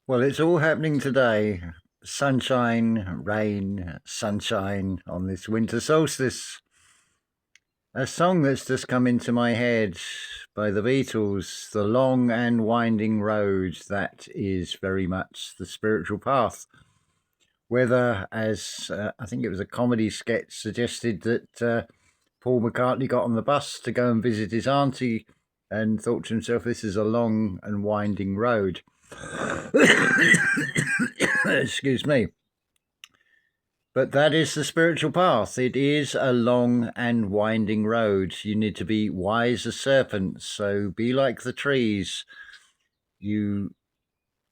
Well, it's all happening today. Sunshine, rain, sunshine on this winter solstice. A song that's just come into my head by the Beatles, The Long and Winding Road, that is very much the spiritual path. Whether, as I think it was a comedy sketch suggested, that Paul McCartney got on the bus to go and visit his auntie and thought to himself, this is a long and winding road. Excuse me. But that is the spiritual path. It is a long and winding road. You need to be wise as serpents, so be like the trees. You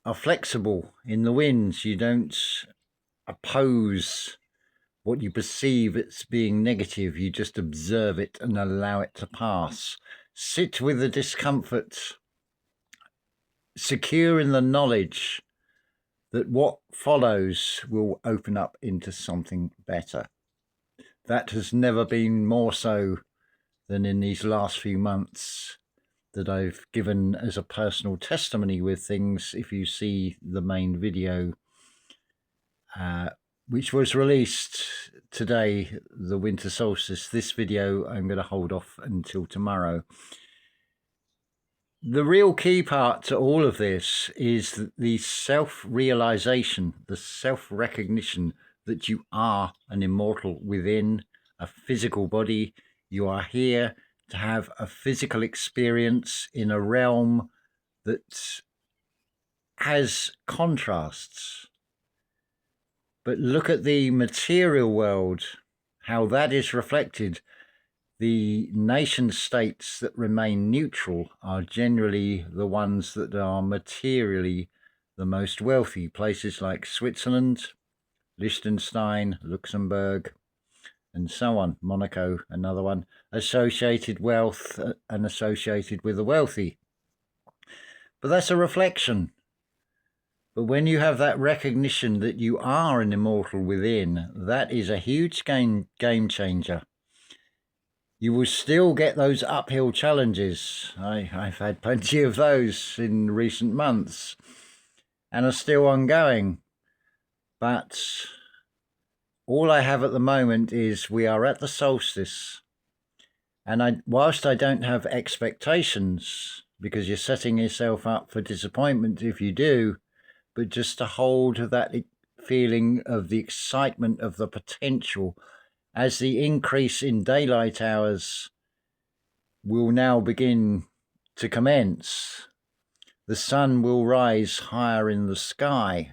are flexible in the winds. You don't oppose what you perceive as being negative. You just observe it and allow it to pass. Sit with the discomfort, secure in the knowledge that what follows will open up into something better. That has never been more so than in these last few months that I've given as a personal testimony with things. If you see the main video, which was released today, the winter solstice, this video I'm going to hold off until tomorrow. The real key part to all of this is the self-realization, the self-recognition that you are an immortal within a physical body. You are here to have a physical experience in a realm that has contrasts. But look at the material world, how that is reflected. The nation states that remain neutral are generally the ones that are materially the most wealthy. Places like Switzerland, Liechtenstein, Luxembourg, and so on. Monaco, another one. Associated wealth and associated with the wealthy. But that's a reflection. But when you have that recognition that you are an immortal within, that is a huge game changer. You will still get those uphill challenges. I've had plenty of those in recent months and are still ongoing. But all I have at the moment is we are at the solstice. And whilst I don't have expectations, because you're setting yourself up for disappointment if you do, but just to hold that feeling of the excitement of the potential as the increase in daylight hours will now begin to commence. The sun will rise higher in the sky.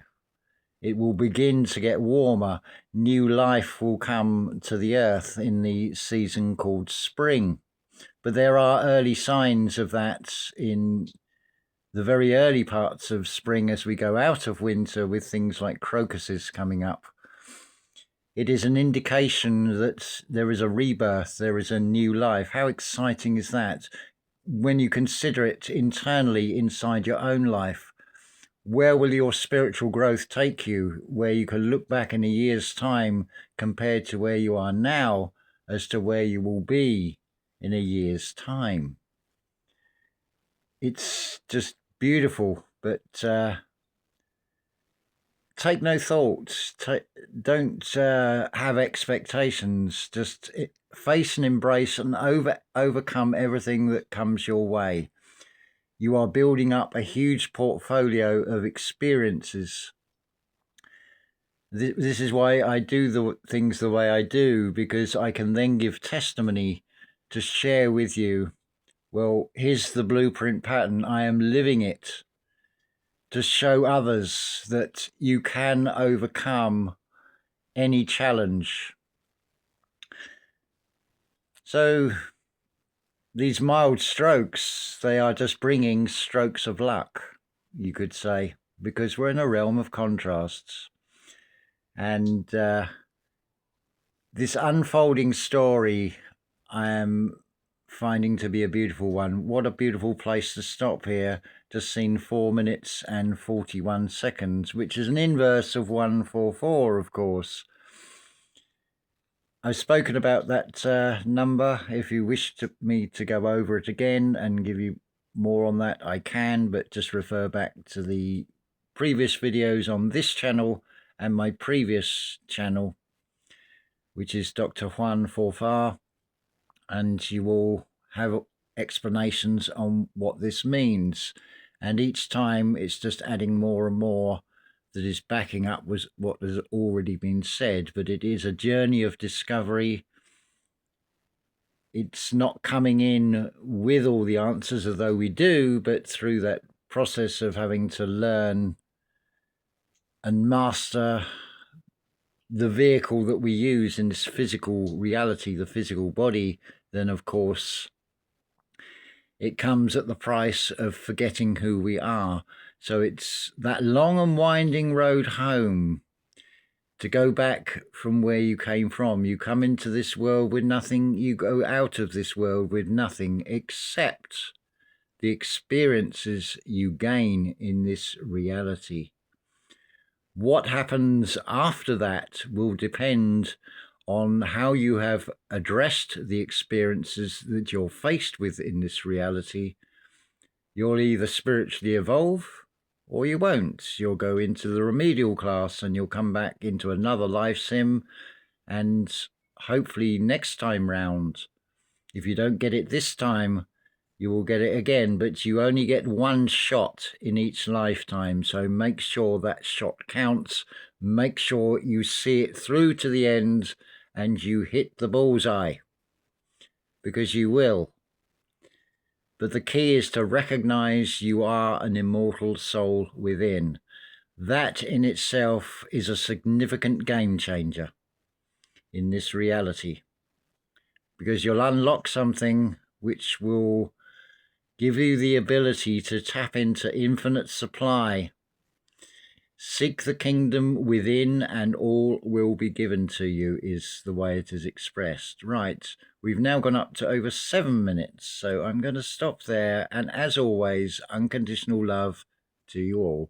It will begin to get warmer. New life will come to the earth in the season called spring. But there are early signs of that in the very early parts of spring as we go out of winter, with things like crocuses coming up. It is an indication that there is a rebirth, there is a new life. How exciting is that? When you consider it internally inside your own life, where will your spiritual growth take you, where you can look back in a year's time compared to where you are now as to where you will be in a year's time? It's just beautiful, but take no thought. Don't have expectations. Just face and embrace and overcome everything that comes your way. You are building up a huge portfolio of experiences. This is why I do the things the way I do, because I can then give testimony to share with you. Well, here's the blueprint pattern. I am living it, to show others that you can overcome any challenge. So these mild strokes, they are just bringing strokes of luck, you could say, because we're in a realm of contrasts. And this unfolding story I am finding to be a beautiful one. What a beautiful place to stop here. Just seen 4 minutes and 41 seconds, which is an inverse of 144, of course. I've spoken about that number. If you wish me to go over it again and give you more on that, I can, but just refer back to the previous videos on this channel and my previous channel, which is Dr. Juan Forfar, and you will have explanations on what this means. And each time it's just adding more and more that is backing up with what has already been said. But it is a journey of discovery. It's not coming in with all the answers, although we do, but through that process of having to learn and master the vehicle that we use in this physical reality, the physical body, then of course it comes at the price of forgetting who we are. So it's that long and winding road home, to go back from where you came from. You come into this world with nothing, you go out of this world with nothing except the experiences you gain in this reality. What happens after that will depend on how you have addressed the experiences that you're faced with in this reality. You'll either spiritually evolve or you won't. You'll go into the remedial class and you'll come back into another life sim, and hopefully next time round, if you don't get it this time, you will get it again, but you only get one shot in each lifetime. So make sure that shot counts. Make sure you see it through to the end and you hit the bullseye, because you will. But the key is to recognize you are an immortal soul within. That in itself is a significant game changer in this reality, because you'll unlock something which will give you the ability to tap into infinite supply. Seek the kingdom within and all will be given to you, is the way it is expressed. Right, we've now gone up to over 7 minutes, so I'm going to stop there. And as always, unconditional love to you all.